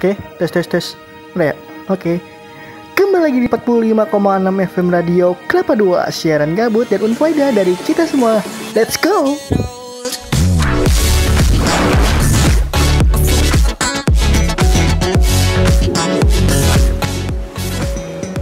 Oke, tes. Udah ya? Oke. Kembali lagi di 45,6 FM Radio Kelapa 2, siaran gabut dan unfaedah dari kita semua. Let's go!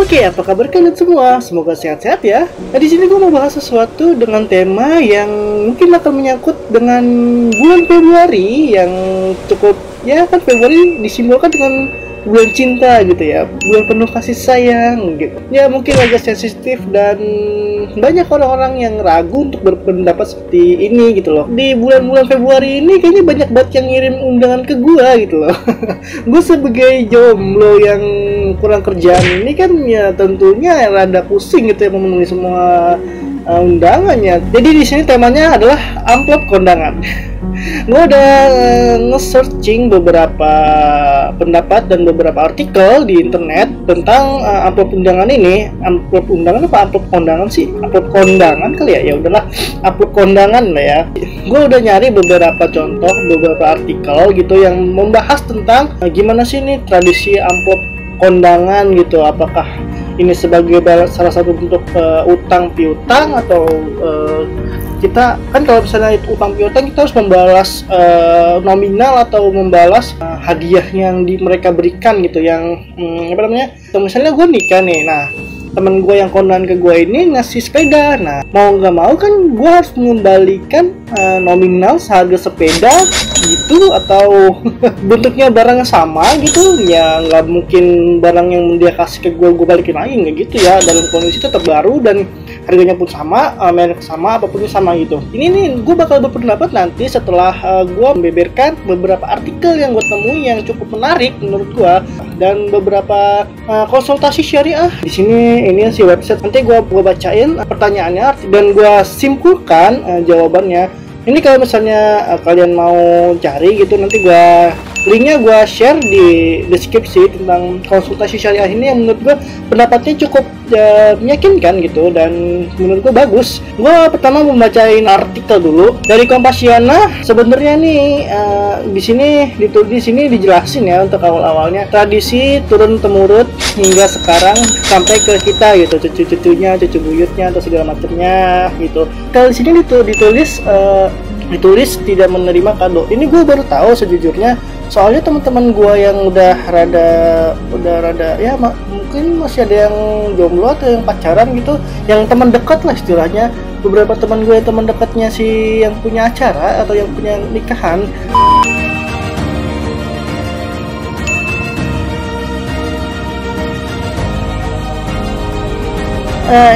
Oke, apa kabar kalian semua? Semoga sehat-sehat ya. Nah, di sini gue mau bahas sesuatu dengan tema yang mungkin akan menyangkut dengan bulan Februari yang cukup, ya kan, Februari disimbolkan dengan bulan cinta gitu ya, bulan penuh kasih sayang gitu. Ya mungkin agak sensitif dan banyak orang-orang yang ragu untuk berpendapat seperti ini gitu loh. Di bulan-bulan Februari ini kayaknya banyak banget yang ngirim undangan ke gua gitu loh. Gue sebagai jomblo yang kurang kerjaan ini kan ya tentunya rada pusing gitu ya memenuhi semua undangannya. Jadi di sini temanya adalah amplop kondangan. Gue udah nge-searching beberapa pendapat dan beberapa artikel di internet tentang amplop undangan ini. Amplop undangan apa amplop kondangan sih? Amplop kondangan kali ya? Ya udahlah, amplop kondangan lah ya. Gue udah nyari beberapa contoh, beberapa artikel gitu yang membahas tentang gimana sih nih tradisi amplop kondangan gitu. Apakah ini sebagai salah satu bentuk utang piutang atau kita kan kalau misalnya itu utang piutang kita harus membalas nominal atau membalas hadiah yang mereka berikan gitu, yang apa namanya, misalnya gue nikah nih, nah temen gue yang kondangan ke gue ini ngasih sepeda, nah mau nggak mau kan gue harus mengembalikan nominal seharga sepeda gitu, atau bentuknya barangnya sama gitu ya, nggak mungkin barang yang dia kasih ke gue balikin lagi, nggak gitu ya, dalam kondisi tetap baru dan harganya pun sama, merek sama, apapun sama gitu. Ini nih gue bakal berpendapat nanti setelah gue membeberkan beberapa artikel yang gue temui yang cukup menarik menurut gue, dan beberapa konsultasi syariah. Di sini ini si website, nanti gue bacain pertanyaannya dan gue simpulkan jawabannya. Ini kalau misalnya kalian mau cari gitu, nanti linknya gue share di deskripsi tentang konsultasi syariah ini yang menurut gue pendapatnya cukup meyakinkan gitu dan menurut gue bagus. Gue pertama membacain artikel dulu dari Kompasiana. Sebenarnya nih di sini dijelasin ya untuk awal-awalnya tradisi turun temurun hingga sekarang sampai ke kita gitu, cucu-cucunya, cucu buyutnya atau segala macamnya gitu. Kalau di sini ditulis tidak menerima kado. Ini gue baru tahu sejujurnya, soalnya teman-teman gue yang udah rada ya mungkin masih ada yang jomblo atau yang pacaran gitu, yang teman dekat lah istilahnya. Beberapa teman gue, teman dekatnya si yang punya acara atau yang punya nikahan,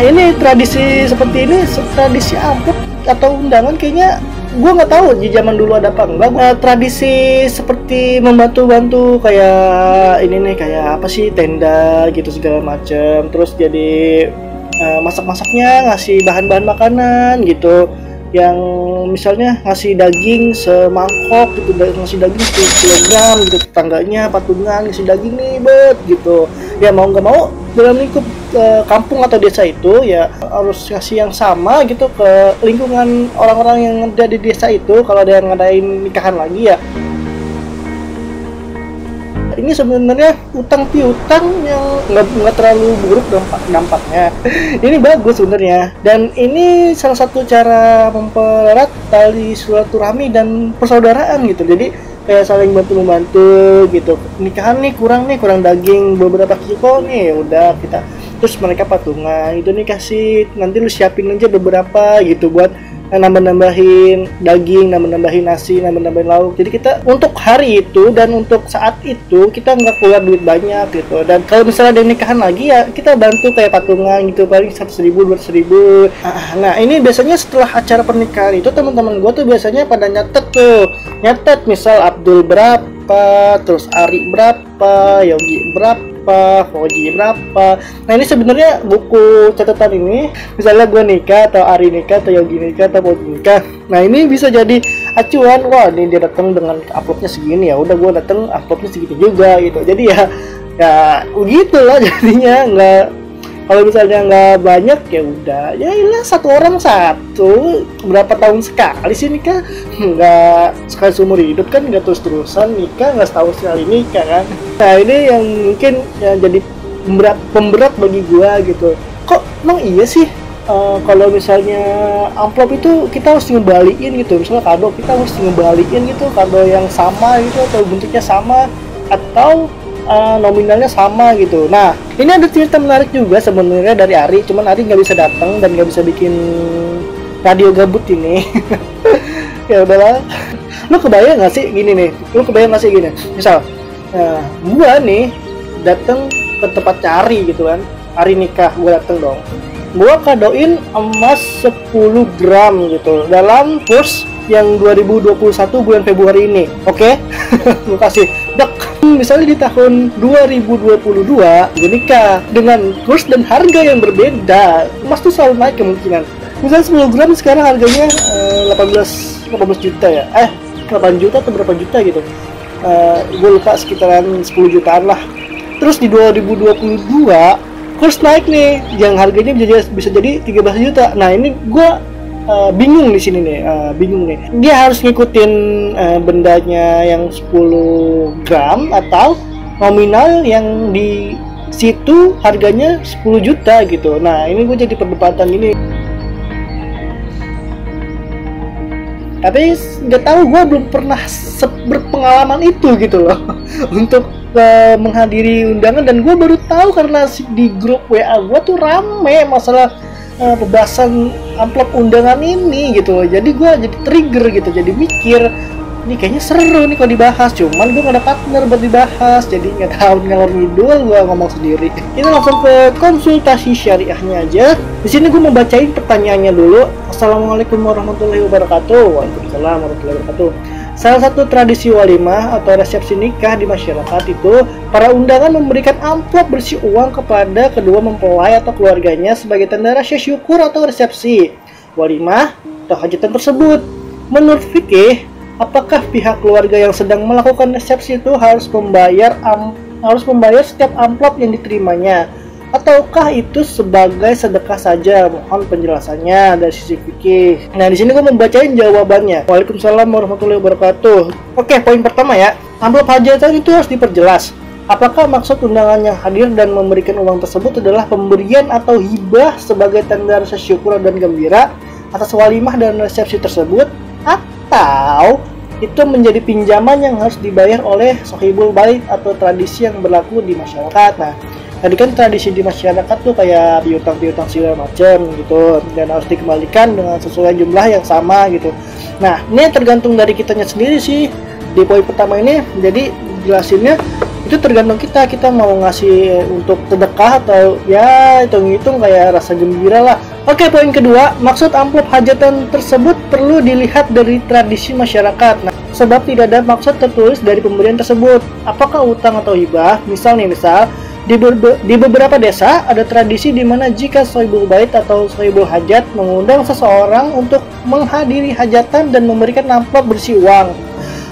ini tradisi seperti ini, tradisi amplop atau undangan kayaknya gue nggak tahu di zaman dulu ada apa enggak. Tradisi seperti membantu-bantu kayak ini nih, kayak apa sih, tenda gitu segala macam, terus jadi masak-masaknya ngasih bahan-bahan makanan gitu, yang misalnya ngasih daging semangkok gitu, ngasih daging 10 kilogram gitu, tetangganya patungan ngasih daging nih gitu ya. Mau nggak mau dalam lingkup kampung atau desa itu ya harus ngasih yang sama gitu ke lingkungan orang-orang yang ada di desa itu kalau ada yang ngadain nikahan lagi ya. Ini sebenarnya utang piutang yang nggak terlalu buruk dampaknya. Ini bagus sebenarnya, dan ini salah satu cara mempererat tali silaturahmi dan persaudaraan gitu. Jadi kayak saling bantu-membantu gitu. Nikahan nih kurang daging beberapa kilo nih, udah kita, terus mereka patungan itu nih, kasih nanti lu siapin aja beberapa gitu buat nambah-nambahin daging, nambah-nambahin nasi, nambah-nambahin lauk. Jadi kita untuk hari itu dan untuk saat itu kita nggak keluar duit banyak gitu. Dan kalau misalnya ada nikahan lagi ya kita bantu kayak patungan gitu, paling 100.000, 200.000. Nah ini biasanya setelah acara pernikahan itu teman-teman gue tuh biasanya pada nyatet misal Abdul berapa, terus Ari berapa, Yogi berapa, Koji berapa. Nah ini sebenarnya buku catatan ini, misalnya gue nikah atau Ari nikah atau Yogi nikah atau Koji nikah, nah ini bisa jadi acuan. Wah ini dia datang dengan amplopnya segini, ya udah gue datang amplopnya segitu juga gitu. Jadi ya begitulah jadinya, Kalau misalnya nggak banyak ya udah, ya ilah satu orang satu. Berapa tahun sekali sih nikah? Nggak sekali seumur hidup kan, nggak terus-terusan nikah, nggak setahun sekali nikah kan. Nah ini yang mungkin ya jadi pemberat bagi gua gitu. Kok emang iya sih? Kalau misalnya amplop itu kita harus ngembaliin gitu, misalnya kado kita harus ngembaliin gitu, kado yang sama gitu atau bentuknya sama atau nominalnya sama gitu. Nah ini ada cerita menarik juga sebenarnya dari Ari, cuman Ari nggak bisa datang dan nggak bisa bikin radio gabut ini. Ya udahlah. Lu kebayang nggak sih gini nih? Lu kebayang nggak sih gini? Misal, gua nih datang ke tempat Ari gitu kan, Ari nikah, gua datang dong. Gua kadoin emas 10 gram gitu dalam kurs yang 2021 bulan Februari ini. Oke? Gua kasih dek. Misalnya di tahun 2022 gue nikah dengan kurs dan harga yang berbeda, emas tuh selalu naik kemungkinan. Misalnya 10 gram sekarang harganya 18 juta ya, 8 juta atau berapa juta gitu, gue lupa, sekitaran 10 jutaan lah. Terus di 2022 kurs naik nih, yang harganya bisa jadi 13 juta. Nah ini gue bingung di sini nih, bingung nih. Dia harus ngikutin bendanya yang 10 gram atau nominal yang di situ harganya 10 juta gitu. Nah ini gue jadi perdebatan ini. Tapi nggak tahu, gue belum pernah berpengalaman itu gitu loh untuk menghadiri undangan, dan gue baru tahu karena di grup WA gue tuh rame masalah pembahasan amplop undangan ini gitu. Jadi gue jadi trigger gitu, jadi mikir ini kayaknya seru nih kalau dibahas, cuman gue gak ada partner buat dibahas, jadi nggak tahu ngalor ngidul, gue ngomong sendiri. Kita langsung ke konsultasi syariahnya aja. Di sini gue mau bacain pertanyaannya dulu. Assalamualaikum warahmatullahi wabarakatuh. Waalaikumsalam warahmatullahi wabarakatuh. Salah satu tradisi walimah atau resepsi nikah di masyarakat itu, para undangan memberikan amplop berisi uang kepada kedua mempelai atau keluarganya sebagai tanda rasa syukur atau resepsi walimah atau hajatan tersebut. Menurut fikih, apakah pihak keluarga yang sedang melakukan resepsi itu harus membayar setiap amplop yang diterimanya, ataukah itu sebagai sedekah saja? Mohon penjelasannya dari sisi fikih. Nah, di sini gue membacain jawabannya. Waalaikumsalam warahmatullahi wabarakatuh. Oke, poin pertama ya. Amplop hajatan itu harus diperjelas. Apakah maksud undangan yang hadir dan memberikan uang tersebut adalah pemberian atau hibah sebagai tanda rasa syukur dan gembira atas walimah dan resepsi tersebut, atau itu menjadi pinjaman yang harus dibayar oleh sohibul bait atau tradisi yang berlaku di masyarakat. Nah, tadi kan tradisi di masyarakat tuh kayak piutang segala macam gitu, dan harus dikembalikan dengan sesuai jumlah yang sama gitu. Nah, ini tergantung dari kitanya sendiri sih. Di poin pertama ini, jadi jelasinnya itu tergantung kita mau ngasih untuk sedekah atau ya hitung-hitung kayak rasa gembira lah. Oke, poin kedua, maksud amplop hajatan tersebut perlu dilihat dari tradisi masyarakat. Nah, sebab tidak ada maksud tertulis dari pemberian tersebut. Apakah utang atau hibah? Misal di beberapa desa ada tradisi di mana jika sohibul bait atau sohibul hajat mengundang seseorang untuk menghadiri hajatan dan memberikan amplop berisi uang,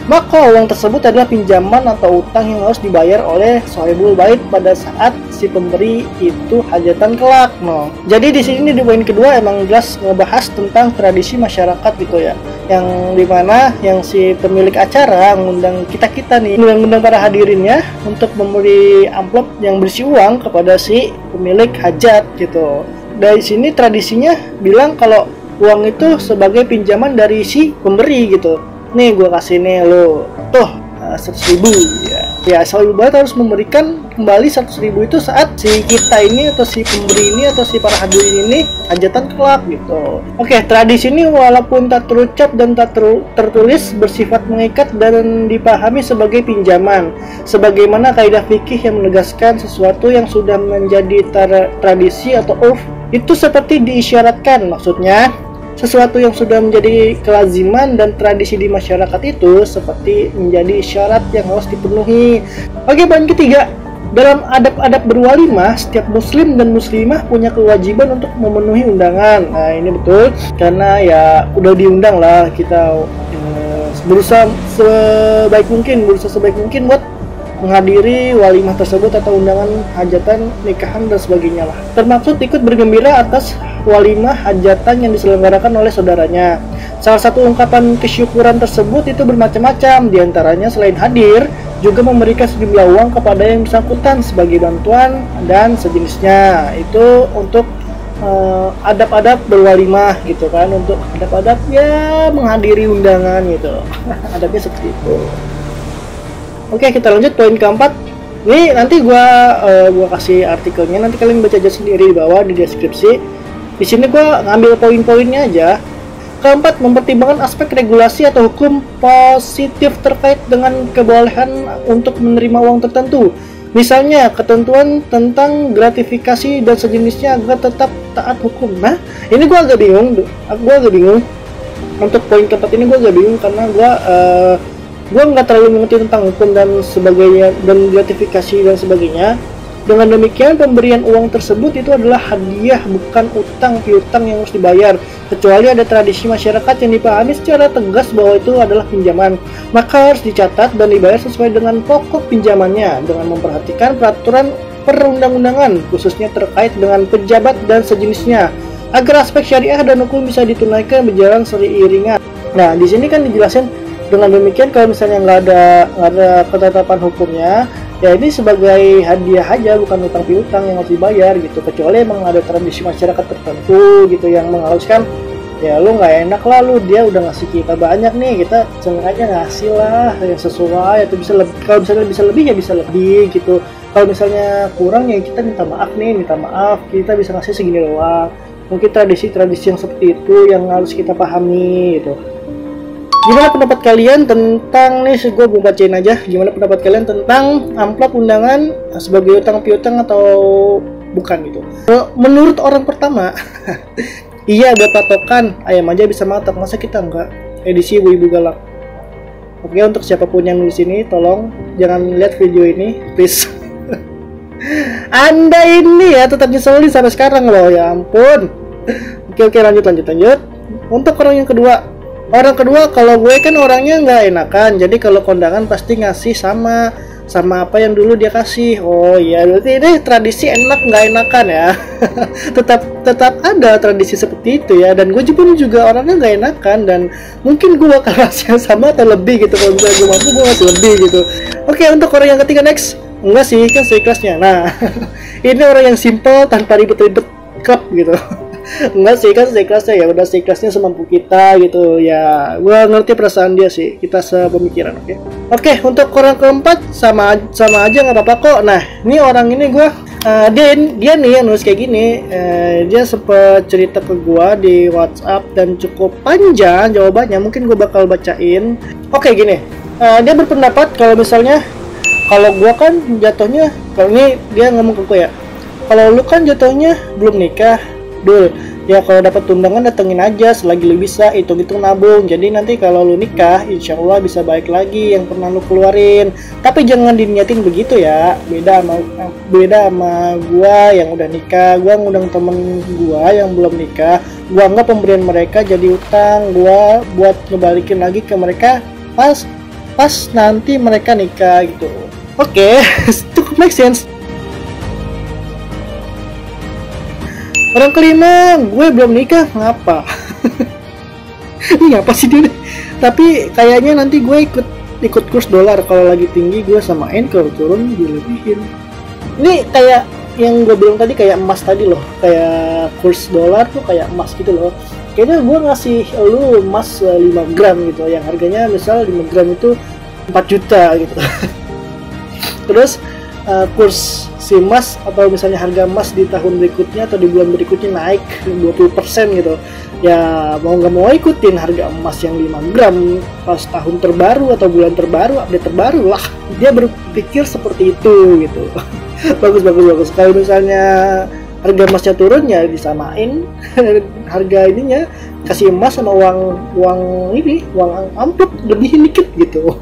maka uang tersebut adalah pinjaman atau utang yang harus dibayar oleh sohibul bait pada saat si pemberi itu hajatan kelak. No. Jadi di sini di poin kedua emang jelas ngebahas tentang tradisi masyarakat gitu ya, yang dimana yang si pemilik acara mengundang kita nih, mengundang para hadirinnya untuk memberi amplop yang berisi uang kepada si pemilik hajat gitu. Dari sini tradisinya bilang kalau uang itu sebagai pinjaman dari si pemberi gitu. Nih gue kasih nih lo tuh 100.000 ya sohibul bait harus memberikan kembali 100.000 itu saat si kita ini atau si pemberi ini atau si para hadirin ini hajatan kelak gitu. Oke, tradisi ini walaupun tak terucap dan tak tertulis bersifat mengikat dan dipahami sebagai pinjaman, sebagaimana kaidah fikih yang menegaskan sesuatu yang sudah menjadi tradisi atau urf itu seperti diisyaratkan. Maksudnya sesuatu yang sudah menjadi kelaziman dan tradisi di masyarakat itu seperti menjadi syarat yang harus dipenuhi. Oke, poin ketiga, dalam adab-adab berwalimah, setiap muslim dan muslimah punya kewajiban untuk memenuhi undangan. Nah, ini betul, karena ya udah diundang lah, kita berusaha sebaik mungkin buat menghadiri walimah tersebut atau undangan hajatan, nikahan dan sebagainya lah. Termaksud ikut bergembira atas walimah hajatan yang diselenggarakan oleh saudaranya. Salah satu ungkapan kesyukuran tersebut itu bermacam-macam, diantaranya selain hadir, juga memberikan sejumlah uang kepada yang bersangkutan sebagai bantuan dan sejenisnya. Itu untuk adab-adab berwalimah gitu kan, untuk adab-adab ya menghadiri undangan gitu. Adabnya seperti itu. Oke, kita lanjut poin keempat. Ini nanti gua kasih artikelnya, nanti kalian baca aja sendiri di bawah di deskripsi. Di sini gua ngambil poin-poinnya aja. Keempat, mempertimbangkan aspek regulasi atau hukum positif terkait dengan kebolehan untuk menerima uang tertentu. Misalnya, ketentuan tentang gratifikasi dan sejenisnya agar tetap taat hukum. Nah, ini gue agak bingung. Untuk poin keempat ini gue agak bingung karena gue nggak terlalu mengerti tentang hukum dan sebagainya dan gratifikasi dan sebagainya. Dengan demikian, pemberian uang tersebut itu adalah hadiah, bukan utang piutang yang harus dibayar. Kecuali ada tradisi masyarakat yang dipahami secara tegas bahwa itu adalah pinjaman, maka harus dicatat dan dibayar sesuai dengan pokok pinjamannya dengan memperhatikan peraturan perundang-undangan, khususnya terkait dengan pejabat dan sejenisnya, agar aspek syariah dan hukum bisa ditunaikan berjalan seiringan. Nah, di sini kan dijelasin dengan demikian kalau misalnya nggak ada ketetapan hukumnya, ya ini sebagai hadiah aja, bukan utang piutang yang harus dibayar gitu. Kecuali emang ada tradisi masyarakat tertentu gitu yang mengharuskan, ya lu nggak enak lah, lu dia udah ngasih kita banyak nih, kita sengaja ngasih lah yang sesuai, atau bisa lebih, kalau misalnya bisa lebih ya bisa lebih gitu. Kalau misalnya kurang ya kita minta maaf, kita bisa ngasih segini doang. Mungkin tradisi-tradisi yang seperti itu yang harus kita pahami gitu. Gimana pendapat kalian tentang nih, gue mau bacain aja. Gimana pendapat kalian tentang amplop undangan sebagai utang piutang atau bukan gitu? Menurut orang pertama, iya ada patokan, ayam aja bisa matok, masa kita enggak? Edisi ibu-ibu galak. Oke, untuk siapapun yang nulis ini, tolong jangan lihat video ini, please. Anda ini ya tetap nyeselin sampai sekarang loh, ya ampun. Oke, lanjut. Untuk orang yang kedua, kalau gue kan orangnya nggak enakan, jadi kalau kondangan pasti ngasih sama apa yang dulu dia kasih. Oh iya, berarti ini tradisi enak nggak enakan ya. tetap ada tradisi seperti itu ya, dan gue juga orangnya nggak enakan, dan mungkin gue bakal ngasih yang sama atau lebih gitu. Kalau misalnya gue mampu, gue ngasih lebih gitu. Oke, untuk orang yang ketiga, next. Enggak sih, kan seikhlasnya. Nah, ini orang yang simple tanpa ribet-ribet klub gitu. Enggak sih, kan seikhlasnya, ya udah seikhlasnya semampu kita gitu ya. Gua ngerti perasaan dia sih, kita sepemikiran. Oke, untuk orang keempat sama aja nggak apa-apa kok. Nah, ini orang ini dia nih yang nulis kayak gini. Dia sempet cerita ke gua di WhatsApp dan cukup panjang jawabannya, mungkin gua bakal bacain. Oke, gini. Dia berpendapat kalau misalnya kalau gua kan jatuhnya, kalau ini dia ngomong ke gua ya, kalau lu kan jatuhnya belum nikah Dul, ya kalau dapat undangan datengin aja selagi lu bisa, hitung-hitung nabung. Jadi nanti kalau lu nikah, insya Allah bisa baik lagi yang pernah lu keluarin. Tapi jangan diniatin begitu ya. Beda sama gua yang udah nikah. Gua ngundang temen gua yang belum nikah. Gua anggap pemberian mereka jadi utang. Gua buat ngebalikin lagi ke mereka pas nanti mereka nikah gitu. Oke, cukup make sense. Orang kelima, gue belum nikah, ngapa? Ini ngapa sih dia? Tapi kayaknya nanti gue ikut kurs dolar, kalau lagi tinggi gue samain, kalau turun dilebihin. Ini kayak yang gue bilang tadi, kayak emas tadi loh, kayak kurs dolar tuh kayak emas gitu loh. Kayaknya gue ngasih lu emas 5 gram gitu, yang harganya misal 5 gram itu 4 juta gitu. Terus kurs si emas atau misalnya harga emas di tahun berikutnya atau di bulan berikutnya naik 20% gitu ya, mau nggak mau ikutin harga emas yang 5 gram pas tahun terbaru atau bulan terbaru, update terbaru lah. Dia berpikir seperti itu gitu. bagus. Kalau misalnya harga emasnya turun ya disamain harga ininya, kasih emas sama uang amplop lebihin dikit gitu.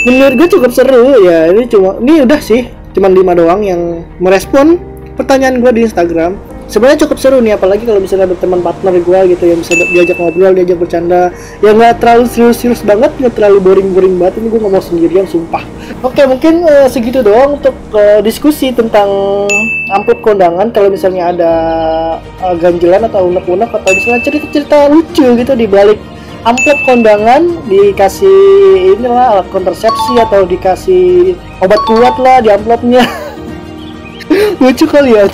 Menurut gue cukup seru ya. Ini udah sih, cuman 5 doang yang merespon pertanyaan gue di Instagram. Sebenarnya cukup seru nih, apalagi kalau misalnya ada teman partner gue gitu yang bisa diajak ngobrol, diajak bercanda, yang nggak terlalu serius-serius banget, nggak terlalu boring-boring banget. Ini gue ngomong sendirian, sumpah. Oke, mungkin segitu doang untuk diskusi tentang amplop kondangan. Kalau misalnya ada ganjelan atau unek-unek atau misalnya cerita-cerita lucu gitu di balik amplop kondangan, dikasih inilah alat kontrasepsi atau dikasih obat kuat lah di amplopnya. Lucu kali ya.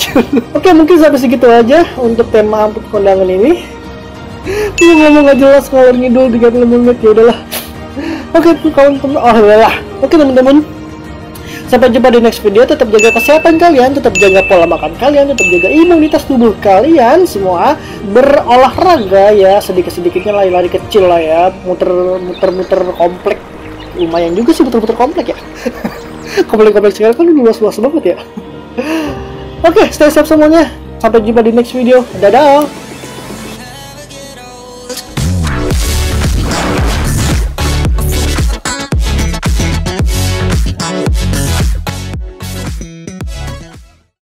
Oke, mungkin sampai segitu aja untuk tema amplop kondangan ini. Gue ngomong gak jelas ngalor ngidul 30 menit, ya udahlah. Oke, kawan-kawan, Oke teman-teman, sampai jumpa di next video. Tetap jaga kesehatan kalian, tetap jaga pola makan kalian, tetap jaga imunitas tubuh kalian semua. Berolahraga ya, sedikit-sedikitnya lari-lari kecil lah ya, muter-muter komplek. Lumayan juga sih muter-muter komplek ya. Komplek-komplek sekarang kan luas-luas banget ya. Oke, stay safe semuanya. Sampai jumpa di next video. Dadah.